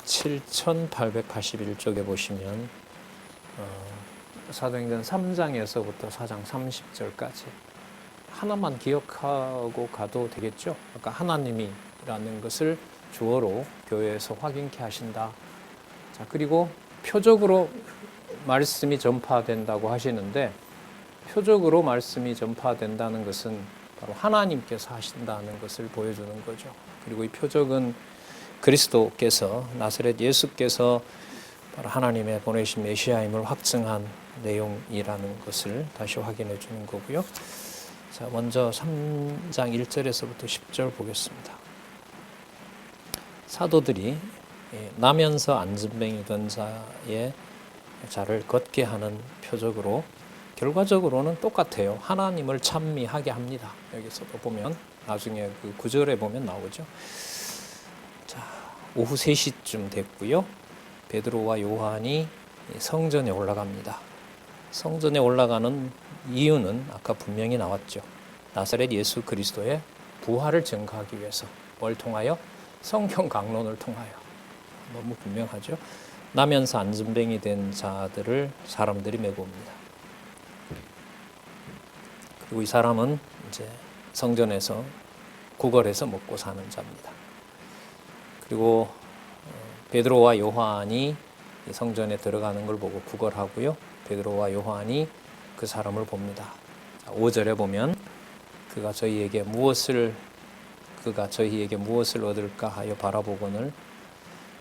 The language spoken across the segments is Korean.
7881쪽에 보시면 사도행전 3장에서부터 4장 30절까지 하나만 기억하고 가도 되겠죠. 아까 하나님이라는 것을 주어로 교회에서 확인케 하신다. 자, 그리고 표적으로 말씀이 전파된다고 하시는데, 표적으로 말씀이 전파된다는 것은 바로 하나님께서 하신다는 것을 보여주는 거죠. 그리고 이 표적은 그리스도께서, 나사렛 예수께서 바로 하나님의 보내신 메시아임을 확증한 내용이라는 것을 다시 확인해 주는 거고요. 자, 먼저 3장 1절에서부터 10절 보겠습니다. 사도들이 나면서 안진뱅이던 자의 자를 걷게 하는 표적으로 결과적으로는 똑같아요. 하나님을 찬미하게 합니다. 여기서도 보면 나중에 그 9절에 보면 나오죠. 자, 오후 3시쯤 됐고요. 베드로와 요한이 성전에 올라갑니다. 성전에 올라가는 이유는 아까 분명히 나왔죠. 나사렛 예수 그리스도의 부활을 증거하기 위해서. 뭘 통하여? 성경 강론을 통하여. 너무 분명하죠. 나면서 안진뱅이 된 자들을 사람들이 메고 옵니다. 그리고 이 사람은 이제 성전에서 구걸해서 먹고 사는 자입니다. 그리고 베드로와 요한이 성전에 들어가는 걸 보고 구걸하고요. 베드로와 요한이 그 사람을 봅니다. 5절에 보면 그가 저희에게 무엇을 얻을까 하여 바라보거늘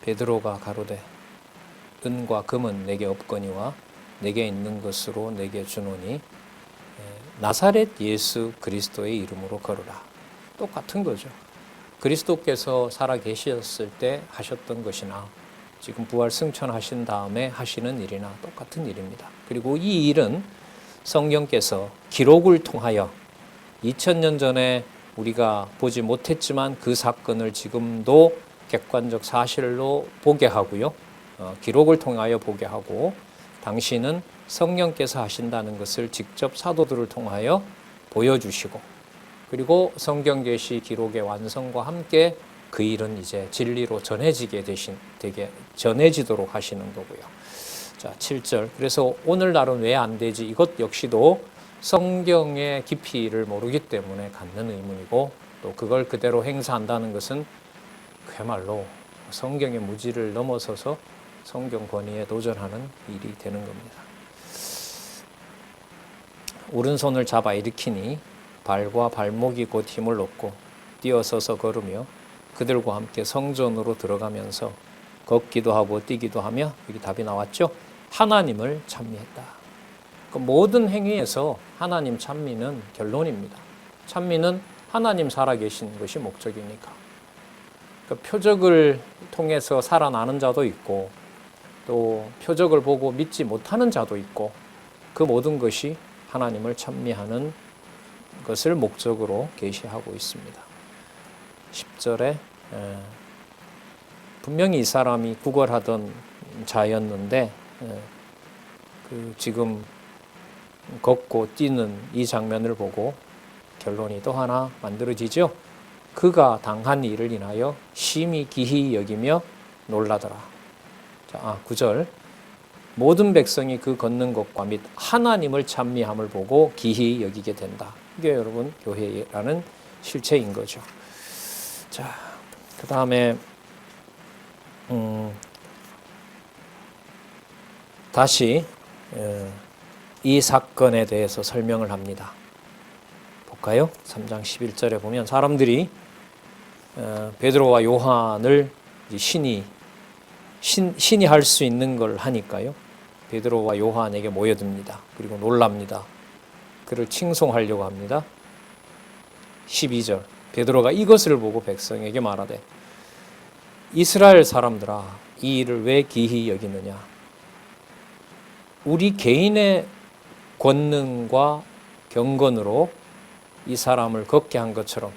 베드로가 가로되 은과 금은 내게 없거니와 내게 있는 것으로 내게 주노니 나사렛 예수 그리스도의 이름으로 걸으라. 똑같은 거죠. 그리스도께서 살아 계셨을 때 하셨던 것이나 지금 부활 승천하신 다음에 하시는 일이나 똑같은 일입니다. 그리고 이 일은 성경께서 기록을 통하여 2000년 전에 우리가 보지 못했지만 그 사건을 지금도 객관적 사실로 보게 하고요. 기록을 통하여 보게 하고, 당시는 성령께서 하신다는 것을 직접 사도들을 통하여 보여주시고, 그리고 성경 계시 기록의 완성과 함께 그 일은 이제 진리로 전해지도록 하시는 거고요. 자, 7절. 그래서 오늘날은 왜 안 되지? 이것 역시도 성경의 깊이를 모르기 때문에 갖는 의문이고, 또 그걸 그대로 행사한다는 것은 그야말로 성경의 무지를 넘어서서 성경 권위에 도전하는 일이 되는 겁니다. 오른손을 잡아 일으키니 발과 발목이 곧 힘을 얻고 뛰어서서 걸으며 그들과 함께 성전으로 들어가면서 걷기도 하고 뛰기도 하며, 여기 답이 나왔죠. 하나님을 찬미했다. 그 모든 행위에서 하나님 찬미는 결론입니다. 찬미는 하나님 살아계신 것이 목적이니까. 그 표적을 통해서 살아나는 자도 있고, 또 표적을 보고 믿지 못하는 자도 있고, 그 모든 것이 하나님을 찬미하는 것을 목적으로 계시하고 있습니다. 10절에 분명히 이 사람이 구걸하던 자였는데 지금 걷고 뛰는 이 장면을 보고 결론이 또 하나 만들어지죠. 그가 당한 일을 인하여 심히 기히 여기며 놀라더라. 자, 9절. 모든 백성이 그 걷는 것과 및 하나님을 찬미함을 보고 기히 여기게 된다. 이게 여러분 교회라는 실체인 거죠. 자, 그 다음에 다시 이 사건에 대해서 설명을 합니다. 볼까요? 3장 11절에 보면 사람들이 베드로와 요한을 신이 할 수 있는 걸 하니까요. 베드로와 요한에게 모여듭니다. 그리고 놀랍니다. 그를 칭송하려고 합니다. 12절. 베드로가 이것을 보고 백성에게 말하되 이스라엘 사람들아, 이 일을 왜 기히 여기느냐? 우리 개인의 권능과 경건으로 이 사람을 걷게 한 것처럼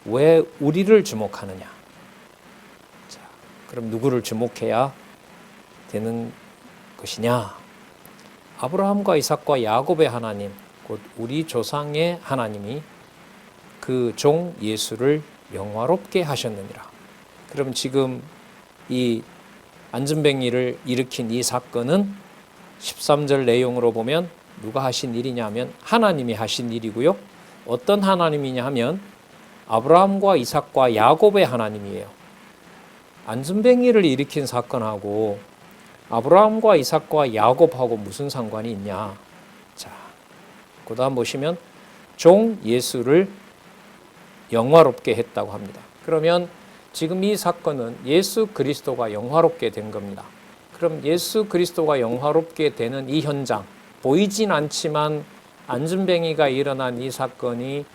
왜 우리를 주목하느냐? 자, 그럼 누구를 주목해야 되는 것이냐? 아브라함과 이삭과 야곱의 하나님, 곧 우리 조상의 하나님이 그 종 예수를 영화롭게 하셨느니라. 그럼 지금 이 안전뱅이를 일으킨 이 사건은 13절 내용으로 보면 누가 하신 일이냐면 하나님이 하신 일이고요. 어떤 하나님이냐 하면 아브라함과 이삭과 야곱의 하나님이에요. 안전뱅이를 일으킨 사건하고 아브라함과 이삭과 야곱하고 무슨 상관이 있냐. 자, 그 다음 보시면 종 예수를 영화롭게 했다고 합니다. 그러면 지금 이 사건은 예수 그리스도가 영화롭게 된 겁니다. 그럼 예수 그리스도가 영화롭게 되는 이 현장, 보이진 않지만 안전뱅이가 일어난 이 사건이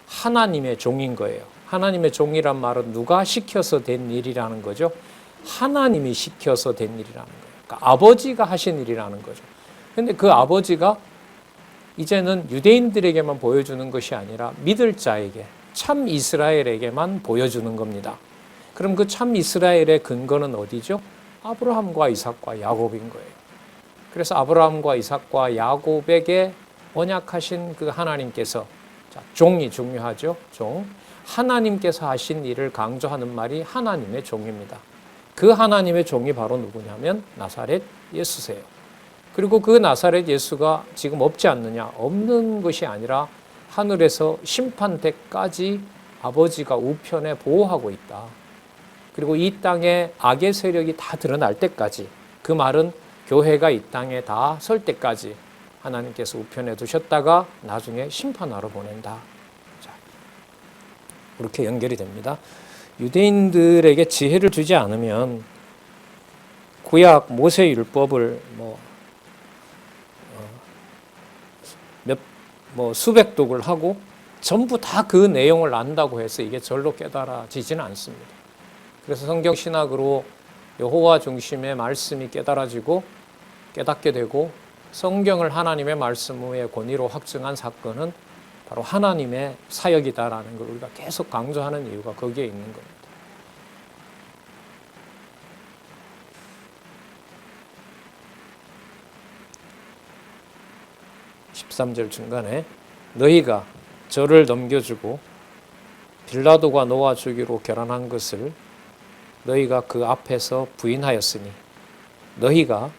하나님의 종인 거예요. 하나님의 종이란 말은 누가 시켜서 된 일이라는 거죠? 하나님이 시켜서 된 일이라는 거예요. 그러니까 아버지가 하신 일이라는 거죠. 그런데 그 아버지가 이제는 유대인들에게만 보여주는 것이 아니라 믿을 자에게, 참 이스라엘에게만 보여주는 겁니다. 그럼 그 참 이스라엘의 근거는 어디죠? 아브라함과 이삭과 야곱인 거예요. 그래서 아브라함과 이삭과 야곱에게 언약하신 그 하나님께서, 자, 종이 중요하죠. 종. 하나님께서 하신 일을 강조하는 말이 하나님의 종입니다. 그 하나님의 종이 바로 누구냐면 나사렛 예수세요. 그리고 그 나사렛 예수가 지금 없지 않느냐? 없는 것이 아니라 하늘에서 심판 때까지 아버지가 우편에 보호하고 있다. 그리고 이 땅에 악의 세력이 다 드러날 때까지, 그 말은 교회가 이 땅에 다 설 때까지 하나님께서 우편에 두셨다가 나중에 심판하러 보낸다. 자, 그렇게 연결이 됩니다. 유대인들에게 지혜를 주지 않으면 구약 모세 율법을 수백 독을 하고 전부 다 그 내용을 안다고 해서 이게 절로 깨달아지지는 않습니다. 그래서 성경 신학으로 여호와 중심의 말씀이 깨달아지고 깨닫게 되고 성경을 하나님의 말씀의 권위로 확증한 사건은 바로 하나님의 사역이다라는 걸 우리가 계속 강조하는 이유가 거기에 있는 겁니다. (13절) 중간에 너희가 저를 넘겨주고 빌라도가 놓아주기로 결단한 것을 너희가 그 앞에서 부인하였으니 너희가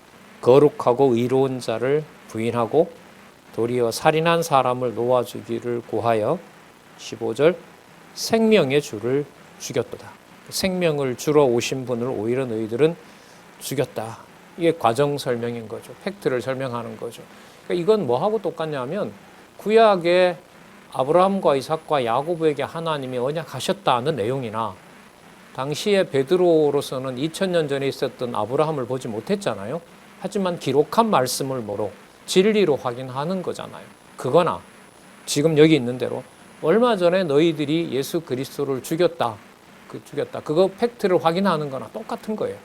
거룩하고 의로운 자를 부인하고 도리어 살인한 사람을 놓아주기를 구하여 15절 생명의 주를 죽였도다. 생명을 주러 오신 분을 오히려 너희들은 죽였다. 이게 과정 설명인 거죠. 팩트를 설명하는 거죠. 그러니까 이건 뭐하고 똑같냐면 구약에 아브라함과 이삭과 야곱에게 하나님이 언약하셨다는 내용이나 당시에 베드로로서는 2000년 전에 있었던 아브라함을 보지 못했잖아요. 하지만 기록한 말씀을 뭐로? 진리로 확인하는 거잖아요. 그거나 지금 여기 있는 대로 얼마 전에 너희들이 예수 그리스도를 죽였다. 그거 팩트를 확인하는 거나 똑같은 거예요.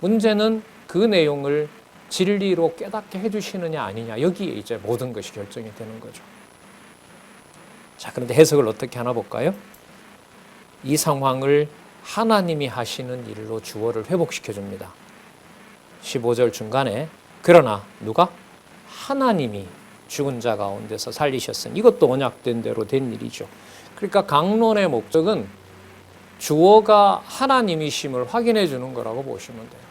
문제는 그 내용을 진리로 깨닫게 해주시느냐 아니냐, 여기에 이제 모든 것이 결정이 되는 거죠. 자, 그런데 해석을 어떻게 하나 볼까요? 이 상황을 하나님이 하시는 일로 주어를 회복시켜 줍니다. 15절 중간에 그러나 누가? 하나님이 죽은 자 가운데서 살리셨으니, 이것도 언약된 대로 된 일이죠. 그러니까 강론의 목적은 주어가 하나님이심을 확인해 주는 거라고 보시면 돼요.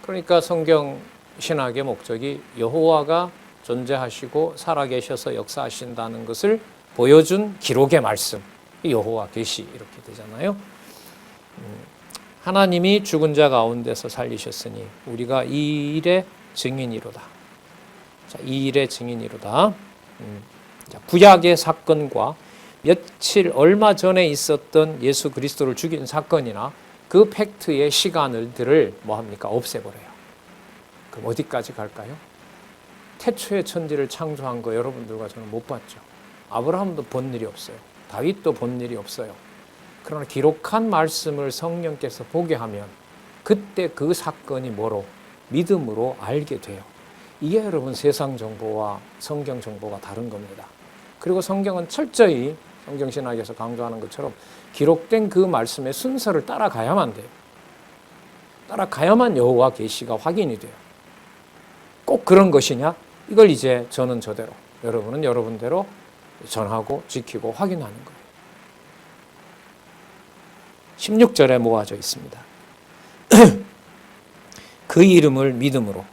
그러니까 성경 신학의 목적이 여호와가 존재하시고 살아계셔서 역사하신다는 것을 보여준 기록의 말씀, 여호와 계시, 이렇게 되잖아요. 하나님이 죽은 자 가운데서 살리셨으니 우리가 이 일의 증인이로다. 자, 이 일의 증인이로다. 구약의 사건과 얼마 전에 있었던 예수 그리스도를 죽인 사건이나 그 팩트의 시간들을 뭐합니까? 없애버려요. 그럼 어디까지 갈까요? 태초의 천지를 창조한 거 여러분들과 저는 못 봤죠. 아브라함도 본 일이 없어요. 다윗도 본 일이 없어요. 그러나 기록한 말씀을 성령께서 보게 하면 그때 그 사건이 뭐로? 믿음으로 알게 돼요. 이게 여러분 세상 정보와 성경 정보가 다른 겁니다. 그리고 성경은 철저히 성경신학에서 강조하는 것처럼 기록된 그 말씀의 순서를 따라가야만 돼요. 따라가야만 여호와 계시가 확인이 돼요. 꼭 그런 것이냐? 이걸 이제 저는 저대로, 여러분은 여러분대로 전하고 지키고 확인하는 거예요. 16절에 모아져 있습니다. 그 이름을 믿음으로.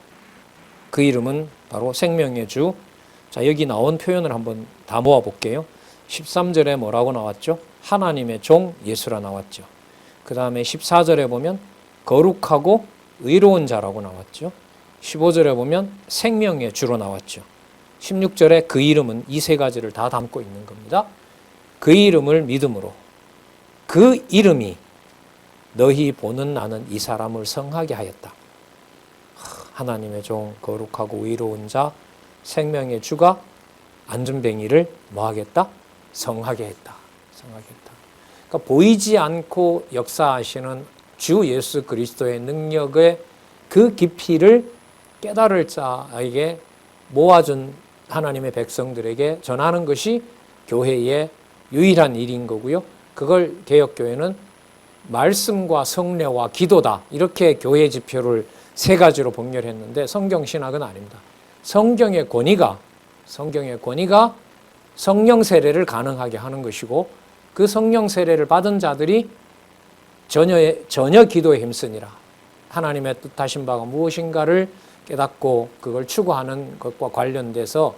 그 이름은 바로 생명의 주. 자, 여기 나온 표현을 한번 다 모아볼게요. 13절에 뭐라고 나왔죠? 하나님의 종 예수라 나왔죠. 그 다음에 14절에 보면 거룩하고 의로운 자라고 나왔죠. 15절에 보면 생명의 주로 나왔죠. 16절에 그 이름은 이 세 가지를 다 담고 있는 겁니다. 그 이름을 믿음으로. 그 이름이 너희 보는 나는 이 사람을 성하게 하였다. 하나님의 종, 거룩하고 의로운 자, 생명의 주가 안전뱅이를 뭐하겠다? 성하게 했다. 성하게 했다. 그러니까 보이지 않고 역사하시는 주 예수 그리스도의 능력의 그 깊이를 깨달을 자에게 모아준 하나님의 백성들에게 전하는 것이 교회의 유일한 일인 거고요. 그걸 개혁교회는 말씀과 성례와 기도다. 이렇게 교회 지표를 세 가지로 분별했는데 성경신학은 아닙니다. 성경의 권위가 성령 세례를 가능하게 하는 것이고 그 성령 세례를 받은 자들이 전혀 기도에 힘쓰니라. 하나님의 뜻하신 바가 무엇인가를 깨닫고 그걸 추구하는 것과 관련돼서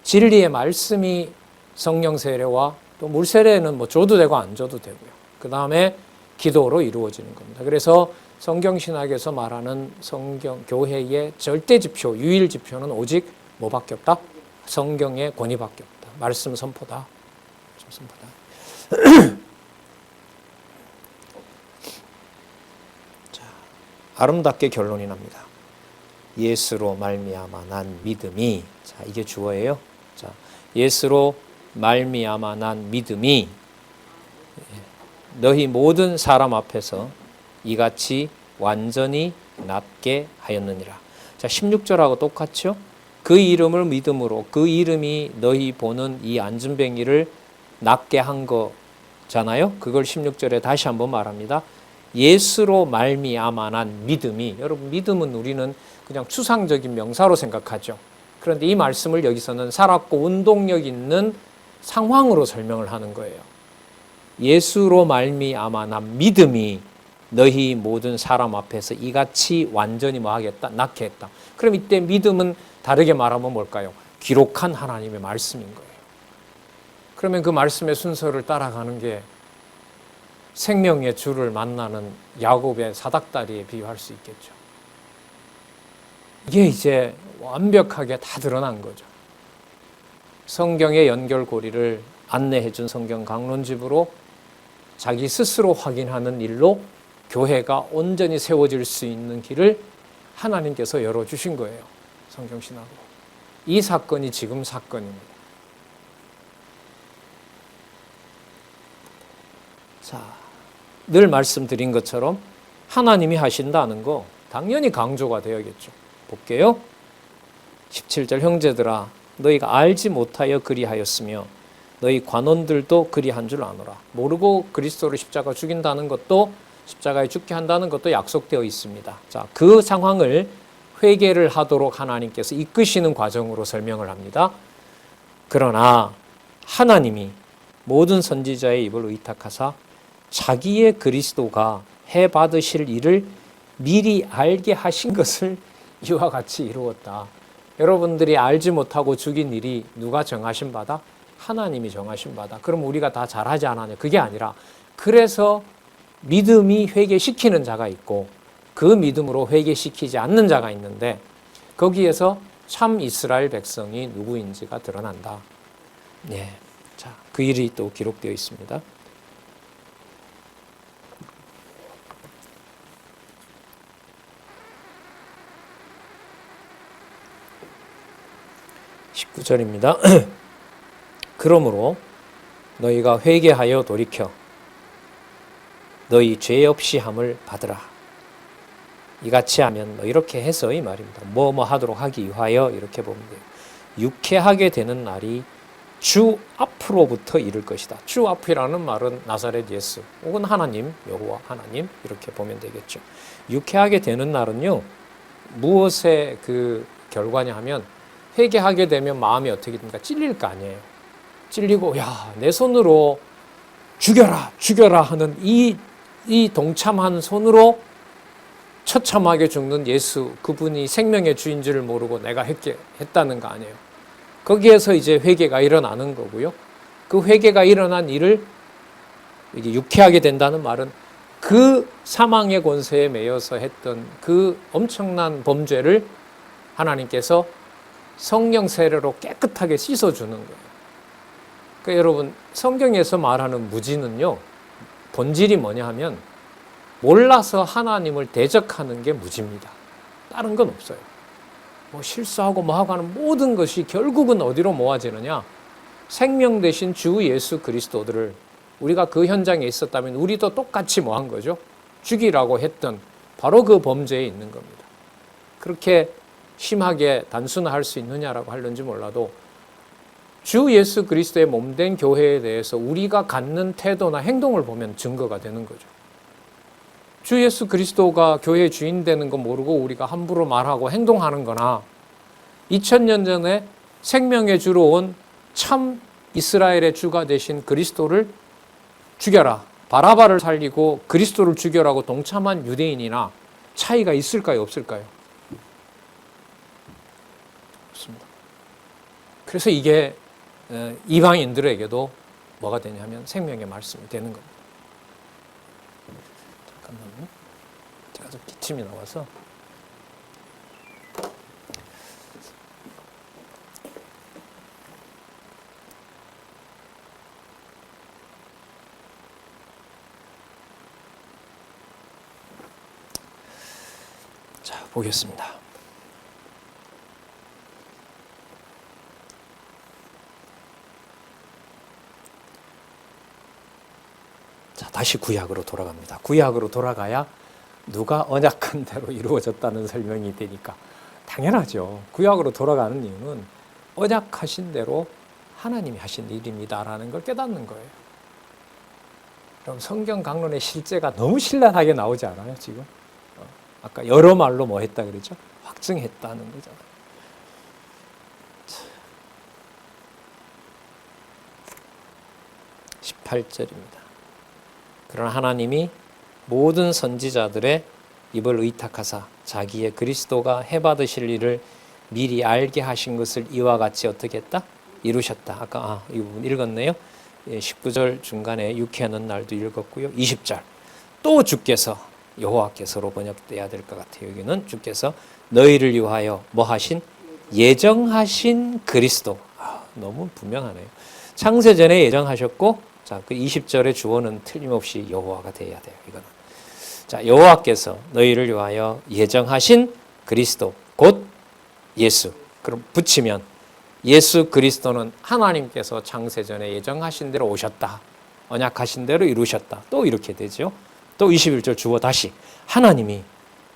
진리의 말씀이 성령 세례와 또 물 세례는 뭐 줘도 되고 안 줘도 되고요. 그 다음에 기도로 이루어지는 겁니다. 그래서 성경신학에서 말하는 교회의 절대 지표, 유일 지표는 오직 뭐밖에 없다? 성경의 권위밖에 없다. 말씀 선포다. 자, 아름답게 결론이 납니다. 예수로 말미암아 난 믿음이, 자, 이게 주어예요. 자, 예수로 말미암아 난 믿음이 너희 모든 사람 앞에서 이같이 완전히 낫게 하였느니라. 자, 16절하고 똑같죠? 그 이름을 믿음으로, 그 이름이 너희 보는 이 안전뱅이를 낫게 한 거잖아요. 그걸 16절에 다시 한번 말합니다. 예수로 말미암아 난 믿음이, 여러분 믿음은 우리는 그냥 추상적인 명사로 생각하죠. 그런데 이 말씀을 여기서는 살았고 운동력 있는 상황으로 설명을 하는 거예요. 예수로 말미암아 난 믿음이 너희 모든 사람 앞에서 이같이 완전히 뭐하겠다? 낫게 했다. 그럼 이때 믿음은 다르게 말하면 뭘까요? 기록한 하나님의 말씀인 거예요. 그러면 그 말씀의 순서를 따라가는 게 생명의 주를 만나는 야곱의 사닥다리에 비유할 수 있겠죠. 이게 이제 완벽하게 다 드러난 거죠. 성경의 연결고리를 안내해 준 성경 강론집으로 자기 스스로 확인하는 일로 교회가 온전히 세워질 수 있는 길을 하나님께서 열어주신 거예요. 성경신학으로. 이 사건이 지금 사건입니다. 자, 늘 말씀드린 것처럼 하나님이 하신다는 거 당연히 강조가 되어야겠죠. 볼게요. 17절 형제들아 너희가 알지 못하여 그리하였으며 너희 관원들도 그리한 줄 아노라. 모르고 그리스도를 십자가 죽인다는 것도 십자가에 죽게 한다는 것도 약속되어 있습니다. 자, 그 상황을 회개를 하도록 하나님께서 이끄시는 과정으로 설명을 합니다. 그러나 하나님이 모든 선지자의 입을 의탁하사 자기의 그리스도가 해 받으실 일을 미리 알게 하신 것을 이와 같이 이루었다. 여러분들이 알지 못하고 죽인 일이 누가 정하신 바다? 하나님이 정하신 바다. 그럼 우리가 다 잘하지 않았냐? 그게 아니라 그래서 믿음이 회개시키는 자가 있고 그 믿음으로 회개시키지 않는 자가 있는데 거기에서 참 이스라엘 백성이 누구인지가 드러난다. 네. 자, 그 일이 또 기록되어 있습니다. (19절입니다) 그러므로 너희가 회개하여 돌이켜 너희 죄 없이 함을 받으라. 이같이 하면 이렇게 해서 이 말입니다. 뭐뭐 하도록 하기 위하여 이렇게 보면 돼요. 유쾌하게 되는 날이 주 앞으로부터 이를 것이다. 주 앞이라는 말은 나사렛 예수 혹은 하나님, 여호와 하나님 이렇게 보면 되겠죠. 유쾌하게 되는 날은요. 무엇의 그 결과냐 하면 회개하게 되면 마음이 어떻게 됩니까? 찔릴 거 아니에요. 찔리고 야, 내 손으로 죽여라 하는 이 동참한 손으로 처참하게 죽는 예수, 그분이 생명의 주인 줄 모르고 내가 했다는 거 아니에요. 거기에서 이제 회개가 일어나는 거고요. 그 회개가 일어난 일을 이게 유쾌하게 된다는 말은 그 사망의 권세에 매여서 했던 그 엄청난 범죄를 하나님께서 성령 세례로 깨끗하게 씻어주는 거예요. 그러니까 여러분, 성경에서 말하는 무지는요, 본질이 뭐냐 하면 몰라서 하나님을 대적하는 게 무지입니다. 다른 건 없어요. 뭐 실수하고 뭐하고 하는 모든 것이 결국은 어디로 모아지느냐? 생명 대신 주 예수 그리스도들을 우리가 그 현장에 있었다면 우리도 똑같이 뭐 한 거죠? 죽이라고 했던 바로 그 범죄에 있는 겁니다. 그렇게 심하게 단순화할 수 있느냐라고 하는지 몰라도 주 예수 그리스도의 몸된 교회에 대해서 우리가 갖는 태도나 행동을 보면 증거가 되는 거죠. 주 예수 그리스도가 교회의 주인 되는 거 모르고 우리가 함부로 말하고 행동하는 거나 2000년 전에 생명의 주로 온 참 이스라엘의 주가 되신 그리스도를 죽여라, 바라바를 살리고 그리스도를 죽여라고 동참한 유대인이나 차이가 있을까요, 없을까요? 없습니다. 그래서 이게 이방인들에게도 뭐가 되냐면 생명의 말씀이 되는 겁니다. 잠깐만요. 제가 좀 기침이 나와서. 자, 보겠습니다. 자, 다시 구약으로 돌아갑니다. 구약으로 돌아가야 누가 언약한 대로 이루어졌다는 설명이 되니까 당연하죠. 구약으로 돌아가는 이유는 언약하신 대로 하나님이 하신 일입니다라는 걸 깨닫는 거예요. 그럼 성경 강론의 실제가 너무 신랄하게 나오지 않아요, 지금? 아까 여러 말로 뭐 했다 그랬죠? 확증했다는 거잖아요. 18절입니다. 그러나 하나님이 모든 선지자들의 입을 의탁하사 자기의 그리스도가 해받으실 일을 미리 알게 하신 것을 이와 같이 어떻게 했다? 이루셨다. 아까 이 부분 읽었네요. 19절 중간에 유쾌하는 날도 읽었고요. 20절 또 주께서 여호와께서로 번역돼야 될 것 같아요. 여기는 주께서 너희를 위하여 뭐 하신? 예정하신 그리스도. 너무 분명하네요. 창세전에 예정하셨고, 자, 그 20절의 주어는 틀림없이 여호와가 돼야 돼요. 이거는. 자, 여호와께서 너희를 위하여 예정하신 그리스도, 곧 예수. 그럼 붙이면 예수 그리스도는 하나님께서 창세전에 예정하신 대로 오셨다. 언약하신 대로 이루셨다. 또 이렇게 되죠. 또 21절 주어 다시 하나님이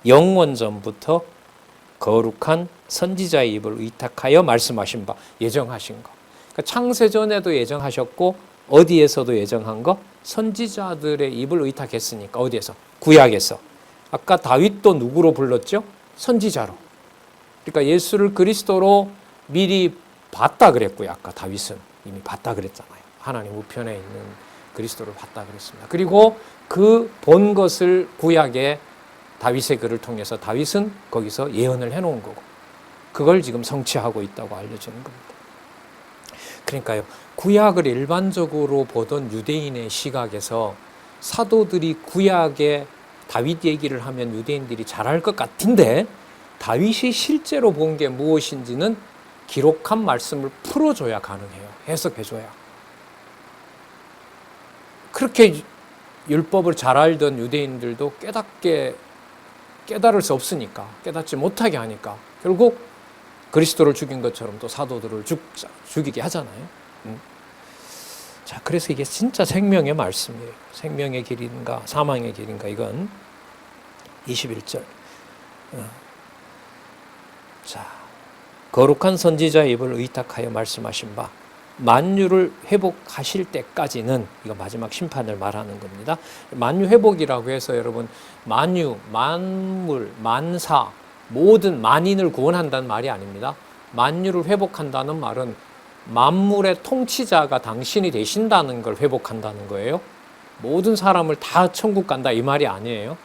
영원전부터 거룩한 선지자의 입을 의탁하여 말씀하신 바, 예정하신 거. 그러니까 창세전에도 예정하셨고 어디에서도 예정한 거? 선지자들의 입을 의탁했으니까. 어디에서? 구약에서. 아까 다윗도 누구로 불렀죠? 선지자로. 그러니까 예수를 그리스도로 미리 봤다 그랬고요. 아까 다윗은 이미 봤다 그랬잖아요. 하나님 우편에 있는 그리스도를 봤다 그랬습니다. 그리고 그 본 것을 구약의 다윗의 글을 통해서 다윗은 거기서 예언을 해놓은 거고 그걸 지금 성취하고 있다고 알려지는 겁니다. 그러니까요, 구약을 일반적으로 보던 유대인의 시각에서 사도들이 구약의 다윗 얘기를 하면 유대인들이 잘 알 것 같은데 다윗이 실제로 본 게 무엇인지는 기록한 말씀을 풀어줘야 가능해요. 해석해줘야. 그렇게 율법을 잘 알던 유대인들도 깨달을 수 없으니까, 깨닫지 못하게 하니까 결국 그리스도를 죽인 것처럼 또 사도들을 죽이게 하잖아요. 자, 그래서 이게 진짜 생명의 말씀이에요. 생명의 길인가 사망의 길인가, 이건 21절. 자, 거룩한 선지자의 입을 의탁하여 말씀하신 바 만유를 회복하실 때까지는, 이거 마지막 심판을 말하는 겁니다. 만유 회복이라고 해서 여러분 만유, 만물, 만사, 모든 만인을 구원한다는 말이 아닙니다. 만유를 회복한다는 말은 만물의 통치자가 당신이 되신다는 걸 회복한다는 거예요. 모든 사람을 다 천국 간다 이 말이 아니에요.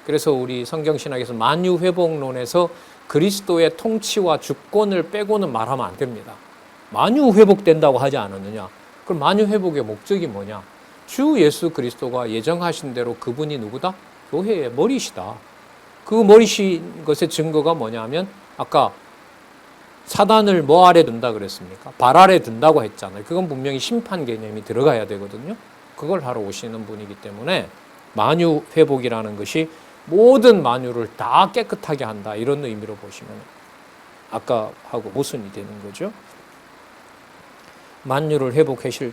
그래서 우리 성경신학에서 만유회복론에서 그리스도의 통치와 주권을 빼고는 말하면 안 됩니다. 만유회복된다고 하지 않았느냐? 그럼 만유회복의 목적이 뭐냐? 주 예수 그리스도가 예정하신 대로 그분이 누구다? 교회의 머리시다. 그 머리신 것의 증거가 뭐냐면 아까 사단을 뭐 아래 둔다 그랬습니까? 발 아래 둔다고 했잖아요. 그건 분명히 심판 개념이 들어가야 되거든요. 그걸 하러 오시는 분이기 때문에 만유회복이라는 것이 모든 만유를 다 깨끗하게 한다. 이런 의미로 보시면 아까 하고 모순이 되는 거죠. 만유를 회복하실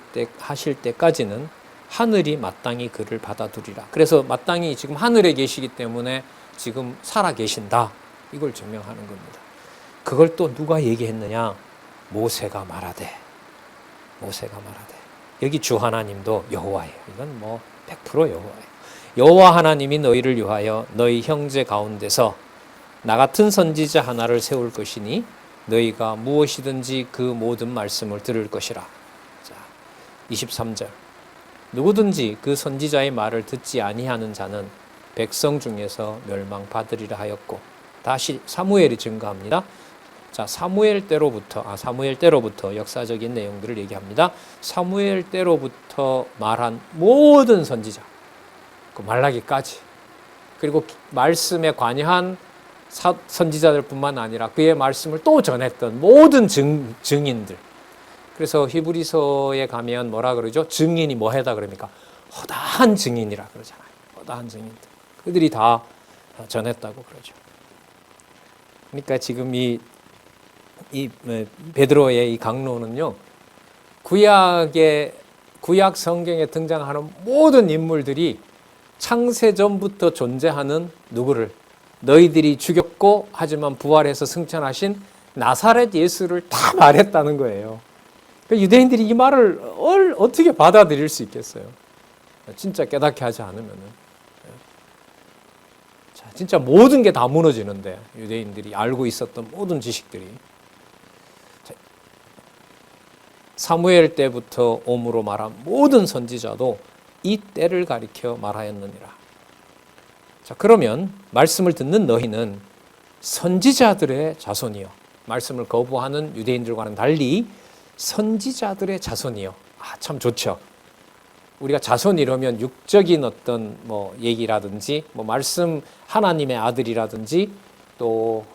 때까지는 하늘이 마땅히 그를 받아두리라. 그래서 마땅히 지금 하늘에 계시기 때문에 지금 살아 계신다. 이걸 증명하는 겁니다. 그걸 또 누가 얘기했느냐? 모세가 말하되. 여기 주 하나님도 여호와예요. 이건 뭐 100% 여호와예요. 여호와 하나님이 너희를 위하여 너희 형제 가운데서 나 같은 선지자 하나를 세울 것이니 너희가 무엇이든지 그 모든 말씀을 들을 것이라. 자, 23절. 누구든지 그 선지자의 말을 듣지 아니하는 자는 백성 중에서 멸망받으리라 하였고, 다시 사무엘이 증거합니다. 자, 사무엘 때로부터 역사적인 내용들을 얘기합니다. 사무엘 때로부터 말한 모든 선지자, 그 말라기까지, 그리고 말씀에 관여한 선지자들뿐만 아니라 그의 말씀을 또 전했던 모든 증인들. 그래서 히브리서에 가면 뭐라 그러죠? 증인이 뭐 해다 그럽니까? 허다한 증인이라 그러잖아요. 허다한 증인들. 그들이 다 전했다고 그러죠. 그러니까 지금 이 베드로의 이 강론은요, 구약 성경에 등장하는 모든 인물들이 창세전부터 존재하는 누구를, 너희들이 죽였고 하지만 부활해서 승천하신 나사렛 예수를 다 말했다는 거예요. 그러니까 유대인들이 이 말을 어떻게 받아들일 수 있겠어요? 진짜 깨닫게 하지 않으면은. 자, 진짜 모든 게 다 무너지는데, 유대인들이 알고 있었던 모든 지식들이. 자, 사무엘 때부터 옴으로 말한 모든 선지자도 이 때를 가리켜 말하였느니라. 자, 그러면 말씀을 듣는 너희는 선지자들의 자손이요. 말씀을 거부하는 유대인들과는 달리 선지자들의 자손이요. 참 좋죠. 우리가 자손 이러면 육적인 어떤 뭐 얘기라든지, 뭐 말씀 하나님의 아들이라든지, 또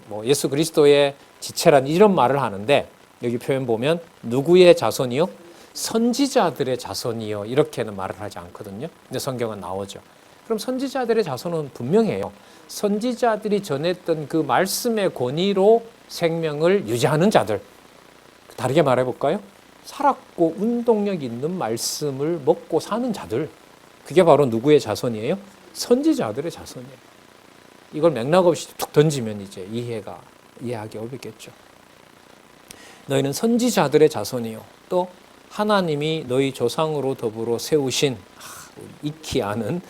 뭐 예수 그리스도의 지체란 이런 말을 하는데, 여기 표현 보면 누구의 자손이요? 선지자들의 자손이요. 이렇게는 말을 하지 않거든요. 근데 성경은 나오죠. 그럼 선지자들의 자손은 분명해요. 선지자들이 전했던 그 말씀의 권위로 생명을 유지하는 자들. 다르게 말해볼까요? 살았고 운동력 있는 말씀을 먹고 사는 자들. 그게 바로 누구의 자손이에요? 선지자들의 자손이에요. 이걸 맥락 없이 툭 던지면 이제 이해하기 어렵겠죠. 너희는 선지자들의 자손이요. 또 하나님이 너희 조상으로 더불어 세우신, 익히 아는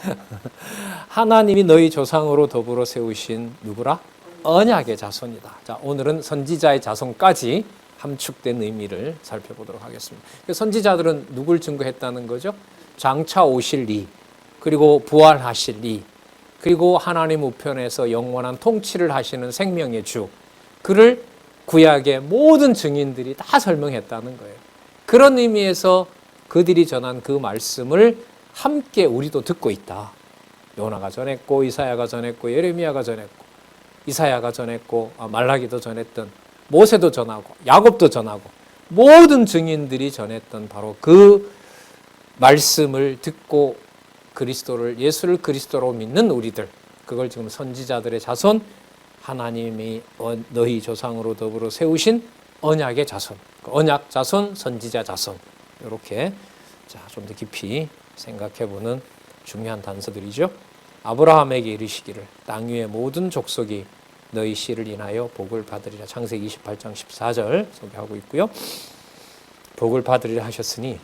하나님이 너희 조상으로 더불어 세우신 누구라? 언약의 자손이다. 자, 오늘은 선지자의 자손까지 함축된 의미를 살펴보도록 하겠습니다. 선지자들은 누굴 증거했다는 거죠? 장차 오실 이, 그리고 부활하실 이, 그리고 하나님 우편에서 영원한 통치를 하시는 생명의 주, 그를 구약의 모든 증인들이 다 설명했다는 거예요. 그런 의미에서 그들이 전한 그 말씀을 함께 우리도 듣고 있다. 요나가 전했고, 이사야가 전했고, 예레미야가 전했고, 이사야가 전했고, 말라기도 전했던, 모세도 전하고, 야곱도 전하고, 모든 증인들이 전했던 바로 그 말씀을 듣고 예수를 그리스도로 믿는 우리들, 그걸 지금 선지자들의 자손, 하나님이 너희 조상으로 더불어 세우신 언약의 자손, 언약 자손, 선지자 자손, 이렇게 좀 더 깊이 생각해보는 중요한 단서들이죠. 아브라함에게 이르시기를 땅 위의 모든 족속이 너희 씨를 인하여 복을 받으리라. 창세기 28장 14절 소개하고 있고요. 복을 받으리라 하셨으니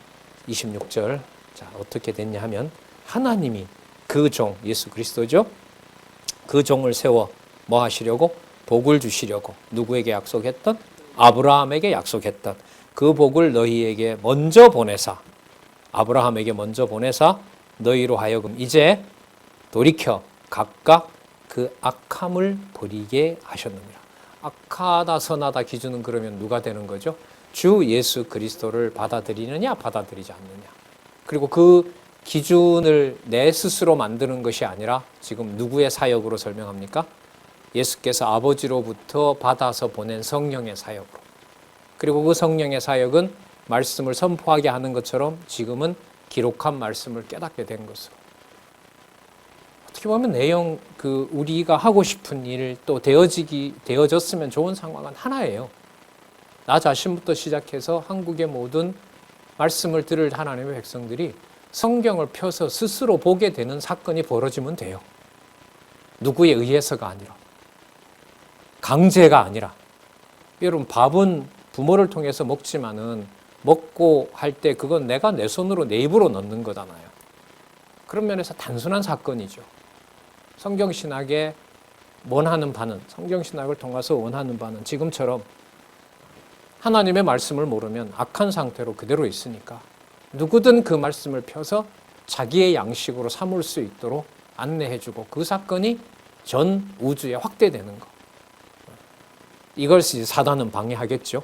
26절, 자, 어떻게 됐냐 하면 하나님이 그 종, 예수 그리스도죠. 그 종을 세워 뭐 하시려고? 복을 주시려고. 누구에게 약속했던? 아브라함에게 약속했던 그 복을 너희에게 먼저 보내사, 아브라함에게 먼저 보내사 너희로 하여금 이제 돌이켜 각각 그 악함을 버리게 하셨느니라. 악하다 선하다 기준은 그러면 누가 되는 거죠? 주 예수 그리스도를 받아들이느냐 받아들이지 않느냐. 그리고 그 기준을 내 스스로 만드는 것이 아니라 지금 누구의 사역으로 설명합니까? 예수께서 아버지로부터 받아서 보낸 성령의 사역으로. 그리고 그 성령의 사역은 말씀을 선포하게 하는 것처럼 지금은 기록한 말씀을 깨닫게 된 것으로. 어떻게 보면 내용, 우리가 하고 싶은 일 또 되어졌으면 좋은 상황은 하나예요. 나 자신부터 시작해서 한국의 모든 말씀을 들을 하나님의 백성들이 성경을 펴서 스스로 보게 되는 사건이 벌어지면 돼요. 누구에 의해서가 아니라. 강제가 아니라. 여러분, 밥은 부모를 통해서 먹지만은 먹고 할 때 그건 내가 내 손으로 내 입으로 넣는 거잖아요. 그런 면에서 단순한 사건이죠. 성경신학의 원하는 바는, 성경신학을 통해서 원하는 바는 지금처럼 하나님의 말씀을 모르면 악한 상태로 그대로 있으니까 누구든 그 말씀을 펴서 자기의 양식으로 삼을 수 있도록 안내해주고 그 사건이 전 우주에 확대되는 것. 이걸 사단은 방해하겠죠.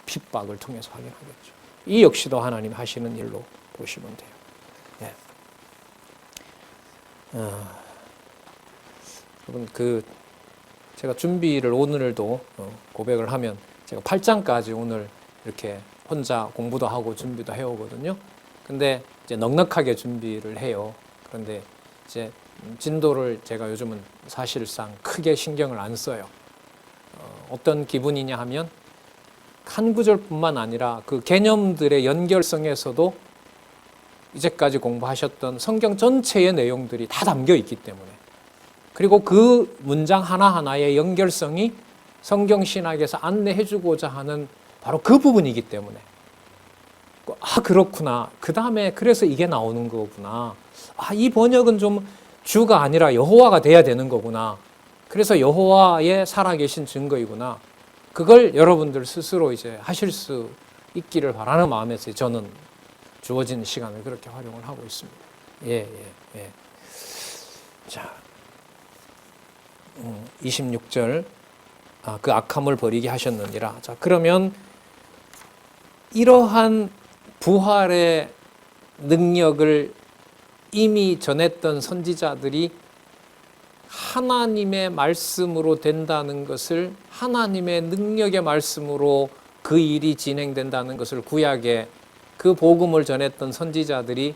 핍박을 통해서 확인하겠죠. 이 역시도 하나님 하시는 일로 보시면 돼요. 네. 여러분, 제가 준비를 오늘도 고백을 하면 제가 8장까지 오늘 이렇게 혼자 공부도 하고 준비도 해오거든요. 근데 이제 넉넉하게 준비를 해요. 그런데 이제 진도를 제가 요즘은 사실상 크게 신경을 안 써요. 어떤 기분이냐 하면 한 구절뿐만 아니라 그 개념들의 연결성에서도 이제까지 공부하셨던 성경 전체의 내용들이 다 담겨 있기 때문에, 그리고 그 문장 하나하나의 연결성이 성경신학에서 안내해주고자 하는 바로 그 부분이기 때문에, 그렇구나. 그 다음에 그래서 이게 나오는 거구나. 이 번역은 좀 주가 아니라 여호와가 돼야 되는 거구나. 그래서 여호와의 살아계신 증거이구나. 그걸 여러분들 스스로 이제 하실 수 있기를 바라는 마음에서 저는 주어진 시간을 그렇게 활용을 하고 있습니다. 예. 자, 26절. 그 악함을 버리게 하셨느니라. 자, 그러면 이러한 부활의 능력을 이미 전했던 선지자들이 하나님의 말씀으로 된다는 것을, 하나님의 능력의 말씀으로 그 일이 진행된다는 것을 구약에 그 복음을 전했던 선지자들이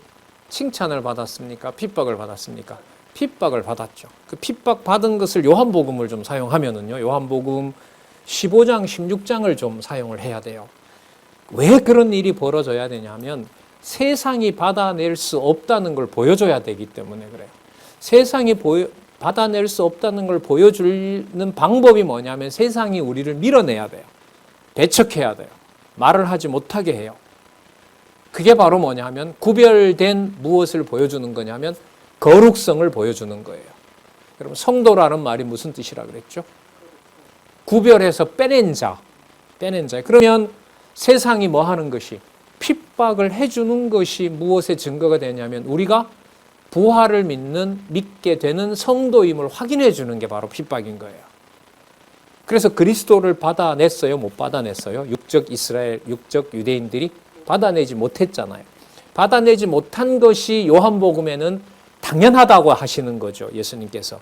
칭찬을 받았습니까? 핍박을 받았습니까? 핍박을 받았죠. 그 핍박 받은 것을 요한복음을 좀 사용하면은요, 요한복음 15장, 16장을 좀 사용을 해야 돼요. 왜 그런 일이 벌어져야 되냐면 세상이 받아낼 수 없다는 걸 보여줘야 되기 때문에 그래요. 세상이 받아낼 수 없다는 걸 보여주는 방법이 뭐냐면 세상이 우리를 밀어내야 돼요. 배척해야 돼요. 말을 하지 못하게 해요. 그게 바로 뭐냐면 구별된 무엇을 보여주는 거냐면 거룩성을 보여주는 거예요. 여러분, 성도라는 말이 무슨 뜻이라 그랬죠? 구별해서 빼낸 자. 그러면 세상이 뭐 하는 것이, 핍박을 해주는 것이 무엇의 증거가 되냐면 우리가 부활을 믿게 되는 성도임을 확인해 주는 게 바로 핍박인 거예요. 그래서 그리스도를 받아냈어요? 못 받아냈어요? 육적 이스라엘, 육적 유대인들이 받아내지 못했잖아요. 받아내지 못한 것이 요한복음에는 당연하다고 하시는 거죠. 예수님께서.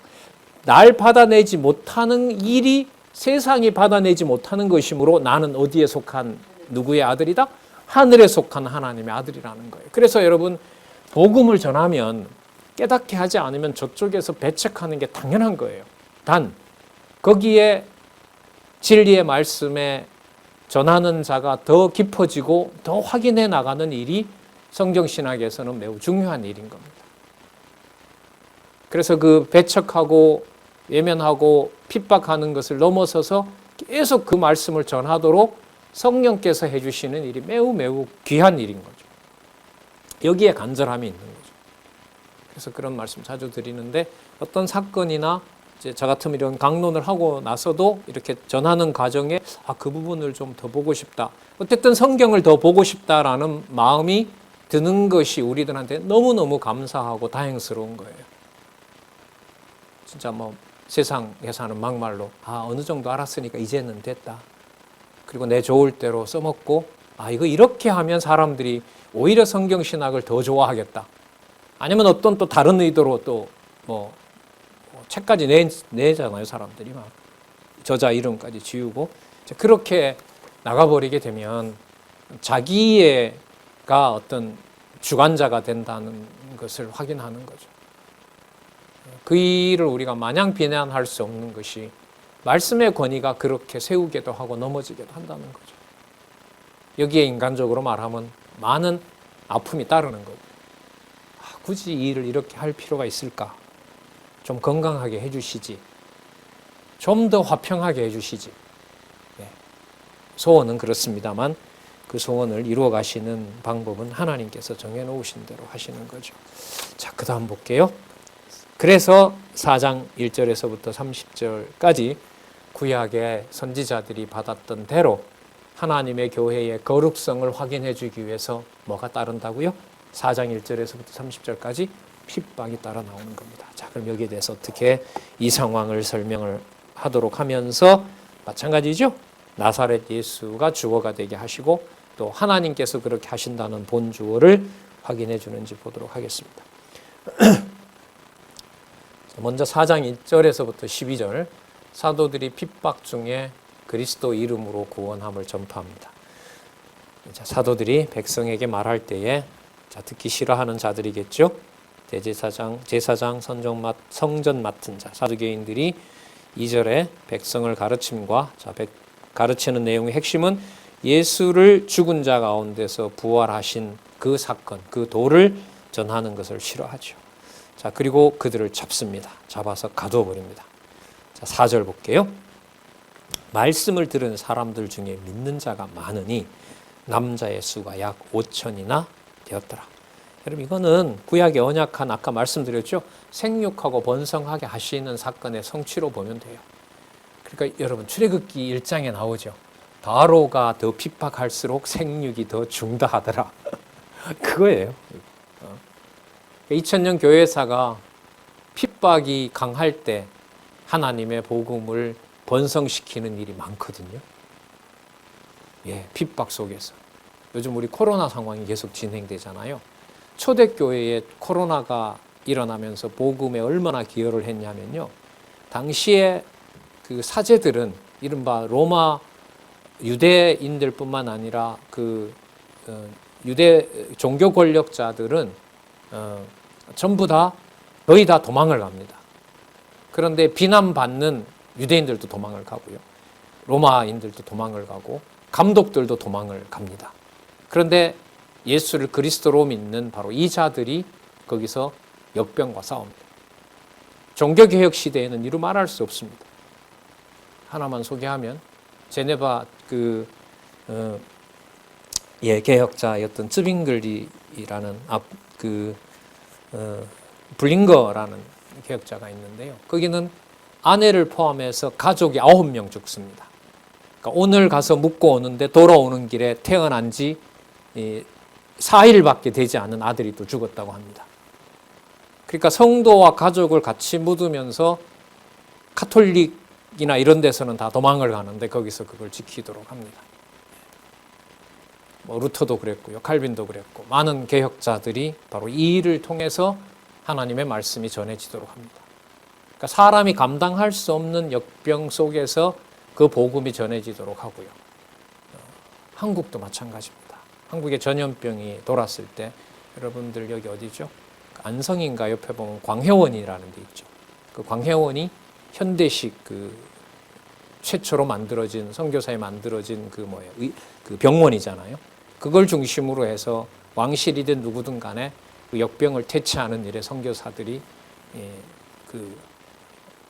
날 받아내지 못하는 일이 세상이 받아내지 못하는 것이므로 나는 어디에 속한 누구의 아들이다? 하늘에 속한 하나님의 아들이라는 거예요. 그래서 여러분, 복음을 전하면 깨닫게 하지 않으면 저쪽에서 배척하는 게 당연한 거예요. 단 거기에 진리의 말씀에 전하는 자가 더 깊어지고 더 확인해 나가는 일이 성경신학에서는 매우 중요한 일인 겁니다. 그래서 그 배척하고 외면하고 핍박하는 것을 넘어서서 계속 그 말씀을 전하도록 성령께서 해주시는 일이 매우 귀한 일인 거죠. 여기에 간절함이 있는 거죠. 그래서 그런 말씀 자주 드리는데, 어떤 사건이나 이제 저 같으면 이런 강론을 하고 나서도 이렇게 전하는 과정에 그 부분을 좀 더 보고 싶다. 어쨌든 성경을 더 보고 싶다라는 마음이 드는 것이 우리들한테 너무너무 감사하고 다행스러운 거예요. 진짜 뭐 세상에서는 막말로 어느 정도 알았으니까 이제는 됐다. 그리고 내 좋을 대로 써먹고 이거 이렇게 하면 사람들이 오히려 성경신학을 더 좋아하겠다. 아니면 어떤 또 다른 의도로 또 뭐 책까지 내잖아요. 사람들이 막 저자 이름까지 지우고 그렇게 나가버리게 되면 자기가 어떤 주관자가 된다는 것을 확인하는 거죠. 그 일을 우리가 마냥 비난할 수 없는 것이 말씀의 권위가 그렇게 세우기도 하고 넘어지기도 한다는 거죠. 여기에 인간적으로 말하면 많은 아픔이 따르는 거고 굳이 이 일을 이렇게 할 필요가 있을까? 좀 건강하게 해주시지. 좀 더 화평하게 해주시지. 소원은 그렇습니다만 그 소원을 이루어 가시는 방법은 하나님께서 정해놓으신 대로 하시는 거죠. 자, 그 다음 볼게요. 그래서 4장 1절에서부터 30절까지 구약의 선지자들이 받았던 대로 하나님의 교회의 거룩성을 확인해 주기 위해서 뭐가 따른다고요? 4장 1절에서부터 30절까지 핍박이 따라 나오는 겁니다. 자, 그럼 여기에 대해서 어떻게 이 상황을 설명을 하도록 하면서 마찬가지죠. 나사렛 예수가 주어가 되게 하시고 또 하나님께서 그렇게 하신다는 본주어를 확인해 주는지 보도록 하겠습니다. 먼저 4장 1절에서부터 12절 사도들이 핍박 중에 그리스도 이름으로 구원함을 전파합니다. 자, 사도들이 백성에게 말할 때에 듣기 싫어하는 자들이겠죠. 대제사장, 제사장, 성전 맡은 자, 사두개인들이 2절에 백성을 가르침과 가르치는 내용의 핵심은 예수를 죽은 자 가운데서 부활하신 그 사건, 그 도를 전하는 것을 싫어하죠. 자, 그리고 그들을 잡습니다. 잡아서 가두어 버립니다. 자, 4절 볼게요. 말씀을 들은 사람들 중에 믿는 자가 많으니 남자의 수가 약 5천이나 되었더라. 여러분, 이거는 구약의 언약한 아까 말씀드렸죠. 생육하고 번성하게 하시는 사건의 성취로 보면 돼요. 그러니까 여러분 출애굽기 1장에 나오죠. 바로가 더 핍박할수록 생육이 더 중다하더라. 그거예요. 2000년 교회사가 핍박이 강할 때 하나님의 복음을 번성시키는 일이 많거든요. 핍박 속에서. 요즘 우리 코로나 상황이 계속 진행되잖아요. 초대교회에 코로나가 일어나면서 복음에 얼마나 기여를 했냐면요. 당시에 그 사제들은 이른바 로마 유대인들뿐만 아니라 유대 종교 권력자들은 전부 다 거의 다 도망을 갑니다. 그런데 비난받는 유대인들도 도망을 가고요. 로마인들도 도망을 가고 감독들도 도망을 갑니다. 그런데 예수를 그리스도로 믿는 바로 이 자들이 거기서 역병과 싸웁니다. 종교개혁 시대에는 이루 말할 수 없습니다. 하나만 소개하면 제네바 개혁자였던 츠빙글리라는 블링거라는 개혁자가 있는데요. 거기는 아내를 포함해서 가족이 9명 죽습니다. 그러니까 오늘 가서 묵고 오는데 돌아오는 길에 태어난 지 4일밖에 되지 않은 아들이 또 죽었다고 합니다. 그러니까 성도와 가족을 같이 묻으면서 카톨릭이나 이런 데서는 다 도망을 가는데 거기서 그걸 지키도록 합니다. 루터도 그랬고요. 칼빈도 그랬고 많은 개혁자들이 바로 이 일을 통해서 하나님의 말씀이 전해지도록 합니다. 그러니까 사람이 감당할 수 없는 역병 속에서 그 복음이 전해지도록 하고요. 한국도 마찬가지입니다. 한국에 전염병이 돌았을 때 여러분들 여기 어디죠? 안성인가 옆에 보면 광해원이라는 데 있죠. 그 광해원이 현대식 최초로 만들어진 선교사에 만들어진 그 병원이잖아요. 그걸 중심으로 해서 왕실이든 누구든 간에 그 역병을 퇴치하는 일에 선교사들이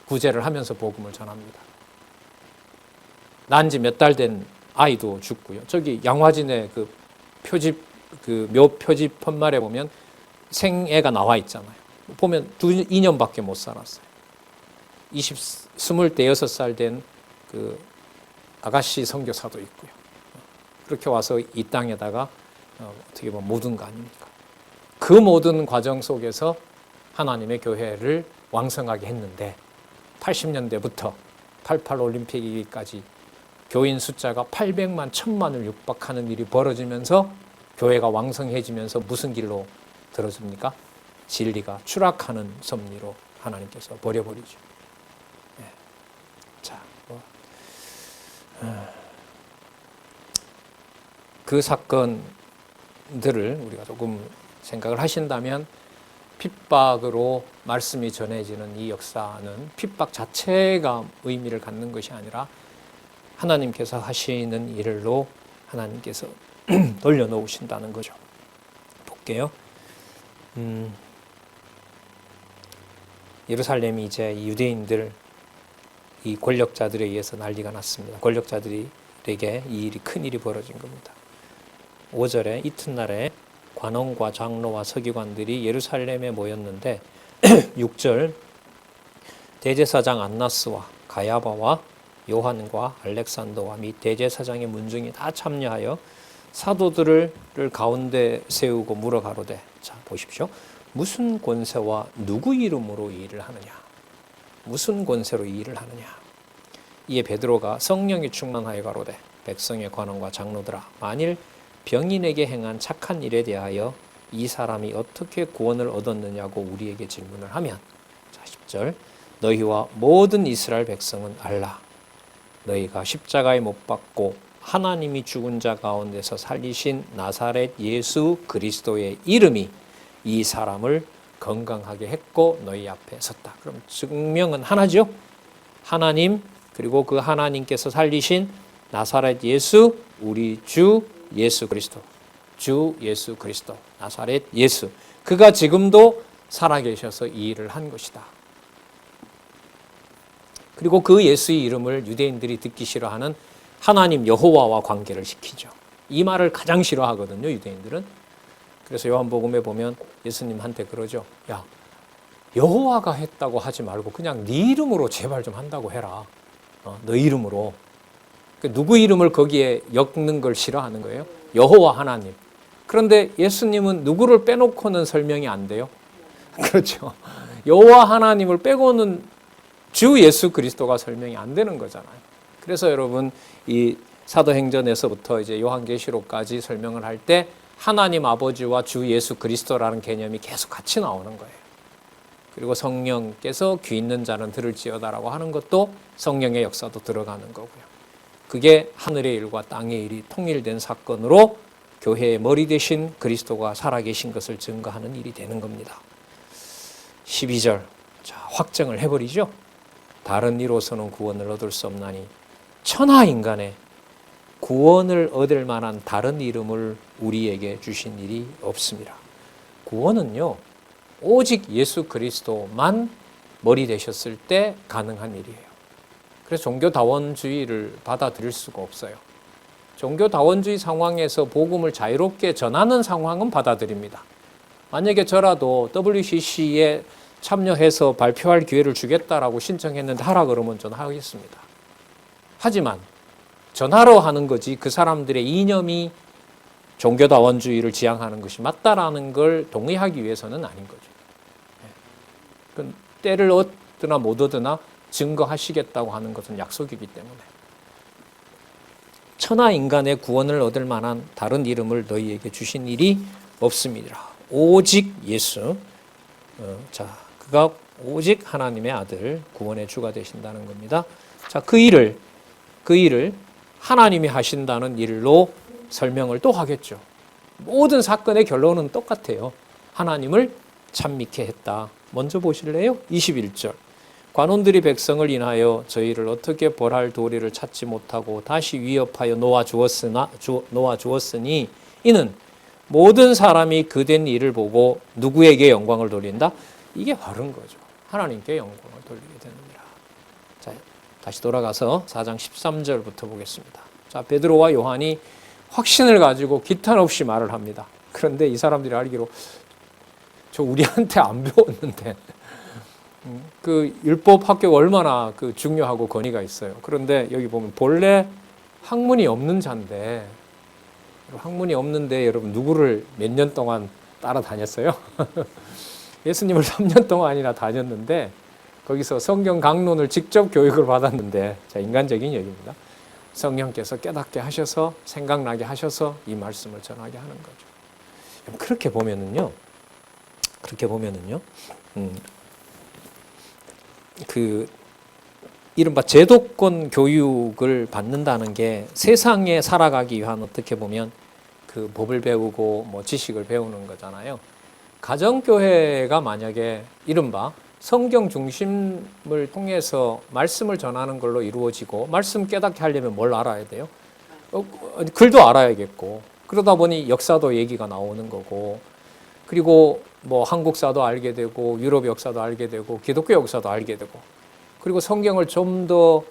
구제를 하면서 복음을 전합니다. 난 지 몇 달 된 아이도 죽고요. 저기 양화진의 묘 표지 편말에 보면 생애가 나와 있잖아요. 보면 2년밖에 못 살았어요. 26살 된 그 아가씨 선교사도 있고요. 그렇게 와서 이 땅에다가 어떻게 보면 묻은 거 아닙니까? 그 모든 과정 속에서 하나님의 교회를 왕성하게 했는데 80년대부터 88 올림픽이기까지 교인 숫자가 800만, 1000만을 육박하는 일이 벌어지면서 교회가 왕성해지면서 무슨 길로 들어집니까? 진리가 추락하는 섭리로 하나님께서 버려버리죠. 네. 자, 그 사건들을 우리가 조금 생각을 하신다면 핍박으로 말씀이 전해지는 이 역사는 핍박 자체가 의미를 갖는 것이 아니라 하나님께서 하시는 일로 하나님께서 돌려놓으신다는 거죠. 볼게요. 예루살렘이 이제 유대인들, 이 권력자들에 의해서 난리가 났습니다. 권력자들에게 이 일이 큰 일이 벌어진 겁니다. 5절에 이튿날에 관원과 장로와 서기관들이 예루살렘에 모였는데 6절 대제사장 안나스와 가야바와 요한과 알렉산더와 및 대제사장의 문중이 다 참여하여 사도들을 가운데 세우고 물어 가로되, 자 보십시오. 무슨 권세와 누구 이름으로 이 일을 하느냐? 무슨 권세로 이 일을 하느냐? 이에 베드로가 성령이 충만하여 가로되, 백성의 관원과 장로들아, 만일 병인에게 행한 착한 일에 대하여 이 사람이 어떻게 구원을 얻었느냐고 우리에게 질문을 하면, 자 10절 너희와 모든 이스라엘 백성은 알라. 너희가 십자가에 못 박고 하나님이 죽은 자 가운데서 살리신 나사렛 예수 그리스도의 이름이 이 사람을 건강하게 했고 너희 앞에 섰다. 그럼 증명은 하나죠. 하나님, 그리고 그 하나님께서 살리신 나사렛 예수, 우리 주 예수 그리스도, 주 예수 그리스도, 나사렛 예수, 그가 지금도 살아계셔서 이 일을 한 것이다. 그리고 그 예수의 이름을 유대인들이 듣기 싫어하는 하나님 여호와와 관계를 시키죠. 이 말을 가장 싫어하거든요, 유대인들은. 그래서 요한복음에 보면 예수님한테 그러죠. 야, 여호와가 했다고 하지 말고 그냥 네 이름으로 제발 좀 한다고 해라. 너 이름으로. 누구 이름을 거기에 엮는 걸 싫어하는 거예요? 여호와 하나님. 그런데 예수님은 누구를 빼놓고는 설명이 안 돼요? 그렇죠. 여호와 하나님을 빼고는 주 예수 그리스도가 설명이 안 되는 거잖아요. 그래서 여러분 이 사도행전에서부터 이제 요한계시록까지 설명을 할 때 하나님 아버지와 주 예수 그리스도라는 개념이 계속 같이 나오는 거예요. 그리고 성령께서 귀 있는 자는 들을지어다라고 하는 것도 성령의 역사도 들어가는 거고요. 그게 하늘의 일과 땅의 일이 통일된 사건으로 교회의 머리 대신 그리스도가 살아계신 것을 증거하는 일이 되는 겁니다. 12절, 자 확정을 해버리죠. 다른 이로서는 구원을 얻을 수 없나니 천하 인간의 구원을 얻을 만한 다른 이름을 우리에게 주신 일이 없습니다. 구원은요, 오직 예수 그리스도만 머리 되셨을 때 가능한 일이에요. 그래서 종교다원주의를 받아들일 수가 없어요. 종교다원주의 상황에서 복음을 자유롭게 전하는 상황은 받아들입니다. 만약에 저라도 WCC에 참여해서 발표할 기회를 주겠다라고 신청했는데 하라 그러면 저는 하겠습니다. 하지만 전하러 하는 거지 그 사람들의 이념이 종교다원주의를 지향하는 것이 맞다라는 걸 동의하기 위해서는 아닌 거죠. 때를 얻으나 못 얻으나 증거하시겠다고 하는 것은 약속이기 때문에 천하 인간의 구원을 얻을 만한 다른 이름을 너희에게 주신 일이 없습니다. 오직 예수. 자, 그가 오직 하나님의 아들, 구원의 주가 되신다는 겁니다. 자, 그 일을 하나님이 하신다는 일로 설명을 또 하겠죠. 모든 사건의 결론은 똑같아요. 하나님을 찬미케 했다. 먼저 보실래요? 21절. 관원들이 백성을 인하여 저희를 어떻게 벌할 도리를 찾지 못하고 다시 위협하여 놓아 주었으니 이는 모든 사람이 그된 일을 보고 누구에게 영광을 돌린다? 이게 바른 거죠. 하나님께 영광을 돌리게 됩니다. 자, 다시 돌아가서 4장 13절부터 보겠습니다. 자, 베드로와 요한이 확신을 가지고 기탄 없이 말을 합니다. 그런데 이 사람들이 알기로 저 우리한테 안 배웠는데 그 율법 학교가 얼마나 그 중요하고 권위가 있어요. 그런데 여기 보면 본래 학문이 없는 자인데 학문이 없는데 여러분 누구를 몇 년 동안 따라다녔어요? 예수님을 3년 동안이나 다녔는데 거기서 성경 강론을 직접 교육을 받았는데, 자, 인간적인 얘기입니다. 성령께서 깨닫게 하셔서 생각나게 하셔서 이 말씀을 전하게 하는 거죠. 그렇게 보면은요, 그 이른바 제도권 교육을 받는다는 게 세상에 살아가기 위한 어떻게 보면 그 법을 배우고 뭐 지식을 배우는 거잖아요. 가정교회가 만약에 이른바 성경 중심을 통해서 말씀을 전하는 걸로 이루어지고, 말씀 깨닫게 하려면 뭘 알아야 돼요? 글도 알아야겠고, 그러다 보니 역사도 얘기가 나오는 거고, 그리고 뭐 한국사도 알게 되고, 유럽 역사도 알게 되고, 기독교 역사도 알게 되고, 그리고 성경을 좀 더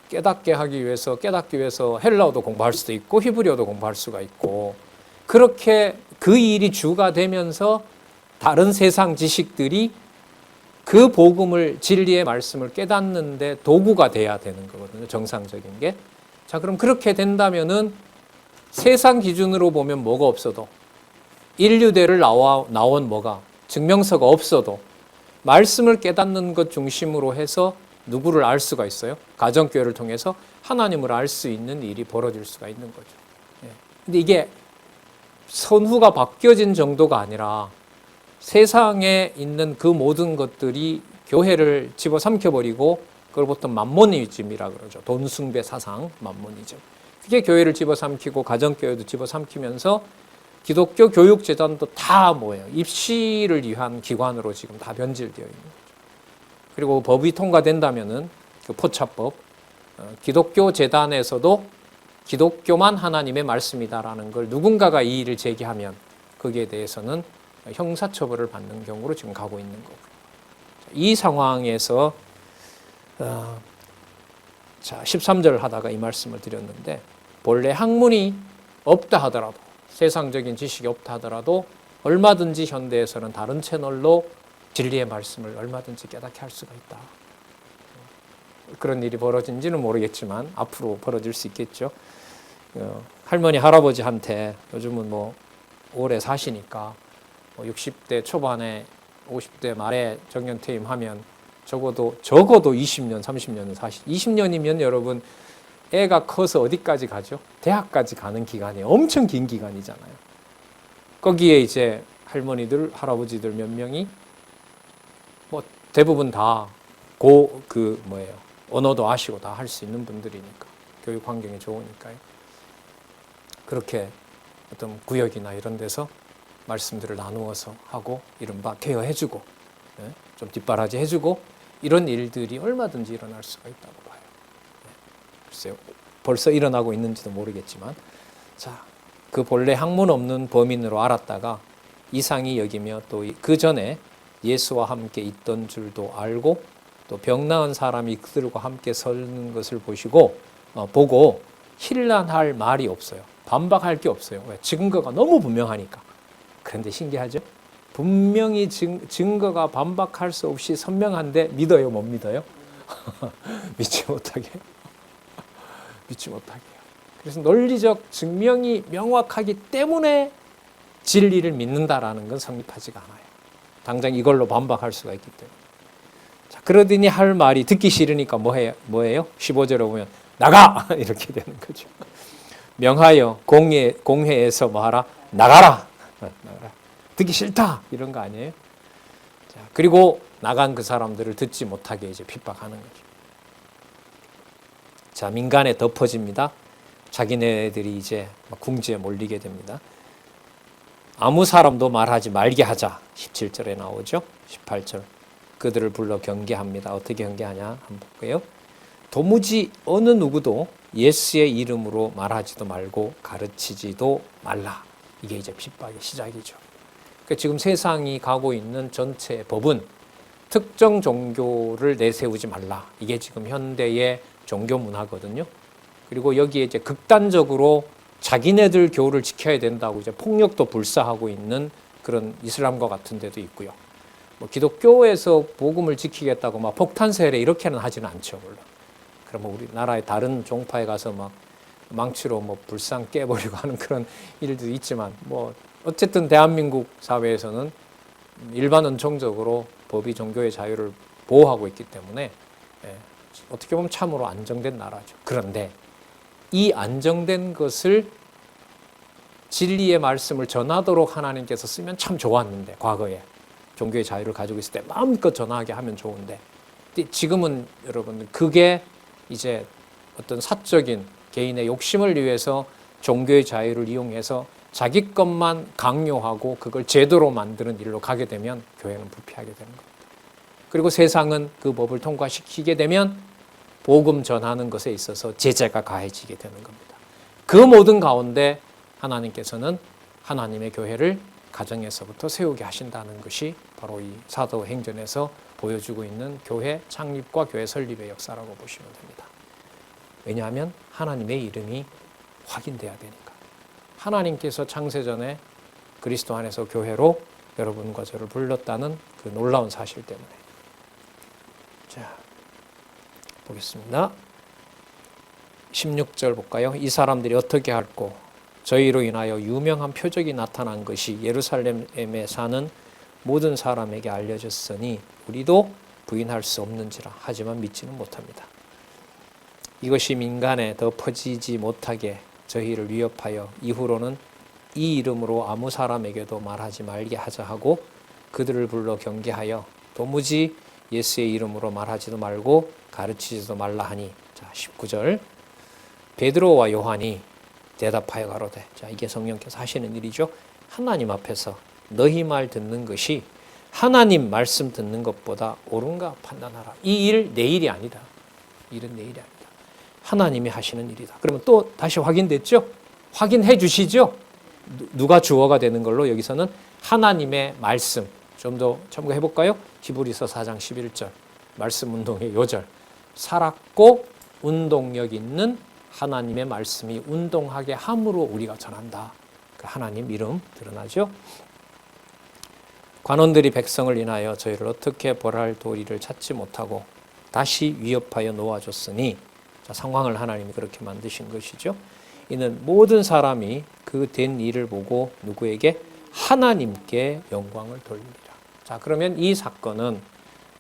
깨닫게 하기 위해서, 깨닫기 위해서 헬라어도 공부할 수도 있고, 히브리어도 공부할 수가 있고, 그렇게 그 일이 주가 되면서 다른 세상 지식들이 그 복음을, 진리의 말씀을 깨닫는데 도구가 돼야 되는 거거든요. 정상적인 게. 자, 그럼 그렇게 된다면은 세상 기준으로 보면 뭐가 없어도, 인류대를 나온 뭐가 증명서가 없어도 말씀을 깨닫는 것 중심으로 해서 누구를 알 수가 있어요? 가정교회를 통해서 하나님을 알 수 있는 일이 벌어질 수가 있는 거죠. 근데 이게 선후가 바뀌어진 정도가 아니라 세상에 있는 그 모든 것들이 교회를 집어삼켜버리고, 그걸 보통 맘모니즘이라 그러죠. 돈 숭배 사상, 맘모니즘. 그게 교회를 집어삼키고 가정교회도 집어삼키면서 기독교 교육재단도 다 뭐예요? 입시를 위한 기관으로 지금 다 변질되어 있는 거죠. 그리고 법이 통과된다면은 그 포차법, 기독교 재단에서도 기독교만 하나님의 말씀이다라는 걸 누군가가 이 일을 제기하면 거기에 대해서는 형사처벌을 받는 경우로 지금 가고 있는 거고요. 이 상황에서 자, 13절 하다가 이 말씀을 드렸는데, 본래 학문이 없다 하더라도, 세상적인 지식이 없다 하더라도 얼마든지 현대에서는 다른 채널로 진리의 말씀을 얼마든지 깨닫게 할 수가 있다. 그런 일이 벌어진지는 모르겠지만 앞으로 벌어질 수 있겠죠. 할머니 할아버지한테 요즘은 뭐 오래 사시니까 60대 초반에 50대 말에 정년퇴임하면 적어도 20년, 30년은 20년이면 여러분 애가 커서 어디까지 가죠? 대학까지 가는 기간이 엄청 긴 기간이잖아요. 거기에 이제 할머니들, 할아버지들 몇 명이 뭐 대부분 다 언어도 아시고 다 할 수 있는 분들이니까, 교육 환경이 좋으니까요. 그렇게 어떤 구역이나 이런 데서 말씀들을 나누어서 하고, 이른바 케어해주고, 좀 뒷바라지 해주고, 이런 일들이 얼마든지 일어날 수가 있다고 봐요. 글쎄요, 벌써 일어나고 있는지도 모르겠지만, 자, 그 본래 학문 없는 범인으로 알았다가 이상히 여기며, 또 그 전에 예수와 함께 있던 줄도 알고, 또 병 나은 사람이 그들과 함께 서는 것을 보고 힐난할 말이 없어요. 반박할 게 없어요. 왜? 증거가 너무 분명하니까. 그런데 신기하죠? 분명히 증거가 반박할 수 없이 선명한데 믿어요, 못 믿어요? 믿지 못하게. 믿지 못하게. 그래서 논리적 증명이 명확하기 때문에 진리를 믿는다라는 건 성립하지가 않아요. 당장 이걸로 반박할 수가 있기 때문에. 자, 그러더니 할 말이 듣기 싫으니까 뭐예요? 15절에 보면 나가! 이렇게 되는 거죠. 명하여 공회에서 뭐하라? 나가라! 나가라. 듣기 싫다! 이런 거 아니에요? 자, 그리고 나간 그 사람들을 듣지 못하게 이제 핍박하는 거죠. 자, 민간에 덮어집니다. 자기네들이 이제 궁지에 몰리게 됩니다. 아무 사람도 말하지 말게 하자. 17절에 나오죠. 18절. 그들을 불러 경계합니다. 어떻게 경계하냐 한번 볼게요. 도무지 어느 누구도 예수의 이름으로 말하지도 말고 가르치지도 말라. 이게 이제 핍박의 시작이죠. 그러니까 지금 세상이 가고 있는 전체 법은 특정 종교를 내세우지 말라. 이게 지금 현대의 종교 문화거든요. 그리고 여기에 이제 극단적으로 자기네들 교를 지켜야 된다고 이제 폭력도 불사하고 있는 그런 이슬람과 같은 데도 있고요. 뭐 기독교에서 복음을 지키겠다고 막 폭탄 세례 이렇게는 하지는 않죠, 물론. 그러면 우리나라의 다른 종파에 가서 막 망치로 뭐 불상 깨버리고 하는 그런 일도 있지만, 뭐 어쨌든 대한민국 사회에서는 일반 은총적으로 법이 종교의 자유를 보호하고 있기 때문에 어떻게 보면 참으로 안정된 나라죠. 그런데 이 안정된 것을 진리의 말씀을 전하도록 하나님께서 쓰면 참 좋았는데, 과거에 종교의 자유를 가지고 있을 때 마음껏 전하게 하면 좋은데, 지금은 여러분 그게 이제 어떤 사적인 개인의 욕심을 위해서 종교의 자유를 이용해서 자기 것만 강요하고 그걸 제도로 만드는 일로 가게 되면 교회는 부패하게 되는 겁니다. 그리고 세상은 그 법을 통과시키게 되면 복음 전하는 것에 있어서 제재가 가해지게 되는 겁니다. 그 모든 가운데 하나님께서는 하나님의 교회를 가정에서부터 세우게 하신다는 것이 바로 이 사도행전에서 보여주고 있는 교회 창립과 교회 설립의 역사라고 보시면 됩니다. 왜냐하면 하나님의 이름이 확인돼야 되니까. 하나님께서 창세전에 그리스도 안에서 교회로 여러분과 저를 불렀다는 그 놀라운 사실 때문에. 자, 보겠습니다. 16절 볼까요? 이 사람들이 어떻게 할꼬? 저희로 인하여 유명한 표적이 나타난 것이 예루살렘에 사는 모든 사람에게 알려졌으니 우리도 부인할 수 없는지라. 하지만 믿지는 못합니다. 이것이 민간에 더 퍼지지 못하게 저희를 위협하여 이후로는 이 이름으로 아무 사람에게도 말하지 말게 하자 하고 그들을 불러 경계하여 도무지 예수의 이름으로 말하지도 말고 가르치지도 말라 하니. 자, 19절. 베드로와 요한이 대답하여 가로되. 자, 이게 성령께서 하시는 일이죠. 하나님 앞에서 너희 말 듣는 것이 하나님 말씀 듣는 것보다 옳은가 판단하라. 이 일 내 일이 아니다. 일은 내 일이 아니다. 하나님이 하시는 일이다. 그러면 또 다시 확인됐죠? 확인해 주시죠? 누가 주어가 되는 걸로 여기서는 하나님의 말씀. 좀 더 첨가해 볼까요? 히브리서 4장 11절. 말씀 운동의 요절. 살았고 운동력 있는 하나님의 말씀이 운동하게 함으로 우리가 전한다. 그 하나님 이름 드러나죠? 관원들이 백성을 인하여 저희를 어떻게 벌할 도리를 찾지 못하고 다시 위협하여 놓아줬으니. 자, 상황을 하나님이 그렇게 만드신 것이죠. 이는 모든 사람이 그 된 일을 보고 누구에게? 하나님께 영광을 돌리리라. 자, 그러면 이 사건은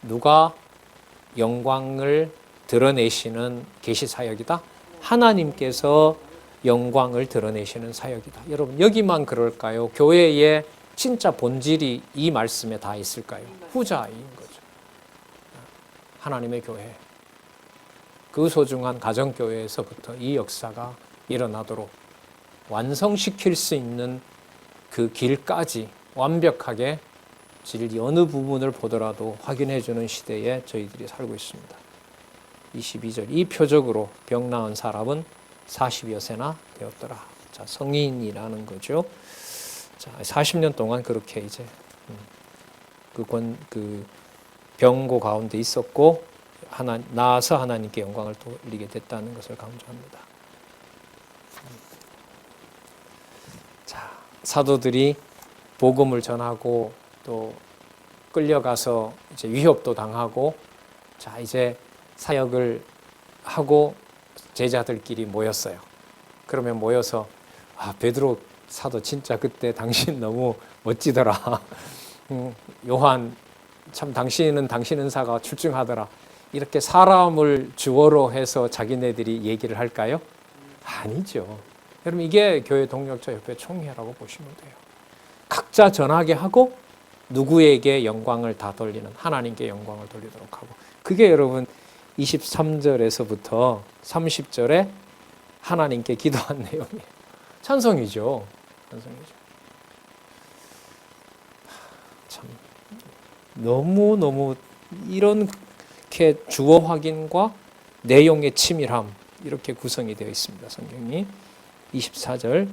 누가 영광을 드러내시는 계시 사역이다? 하나님께서 영광을 드러내시는 사역이다. 여러분, 여기만 그럴까요? 교회의 진짜 본질이 이 말씀에 다 있을까요? 후자인 거죠. 하나님의 교회. 그 소중한 가정교회에서부터 이 역사가 일어나도록 완성시킬 수 있는 그 길까지 완벽하게 진리 어느 부분을 보더라도 확인해 주는 시대에 저희들이 살고 있습니다. 22절. 이 표적으로 병 나은 사람은 40여 세나 되었더라. 자, 성인이라는 거죠. 자, 40년 동안 그렇게 이제 그 병고 가운데 있었고 나아서 하나님께 영광을 돌리게 됐다는 것을 강조합니다. 자, 사도들이 복음을 전하고 또 끌려가서 이제 위협도 당하고, 자, 이제 사역을 하고 제자들끼리 모였어요. 그러면 모여서 베드로 사도 진짜 그때 당신 너무 멋지더라. 요한 참 당신은 당신 은사가 출중하더라. 이렇게 사람을 주어로 해서 자기네들이 얘기를 할까요? 아니죠. 여러분, 이게 교회 동력자 협회 총회라고 보시면 돼요. 각자 전하게 하고 누구에게 영광을 다 돌리는, 하나님께 영광을 돌리도록 하고, 그게 여러분 23절에서부터 30절에 하나님께 기도한 내용이에요. 찬송이죠. 찬송이죠. 참 너무 이렇게 주어 확인과 내용의 치밀함, 이렇게 구성이 되어 있습니다. 성경이. 24절.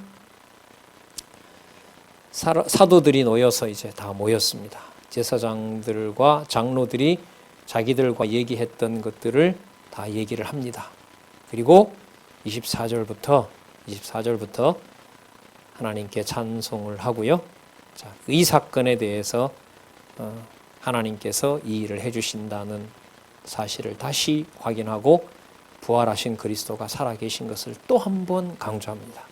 사도들이 놓여서 이제 다 모였습니다. 제사장들과 장로들이 자기들과 얘기했던 것들을 다 얘기를 합니다. 그리고 24절부터 하나님께 찬송을 하고요. 자, 이 사건에 대해서 하나님께서 이 일을 해주신다는 사실을 다시 확인하고 부활하신 그리스도가 살아계신 것을 또 한 번 강조합니다.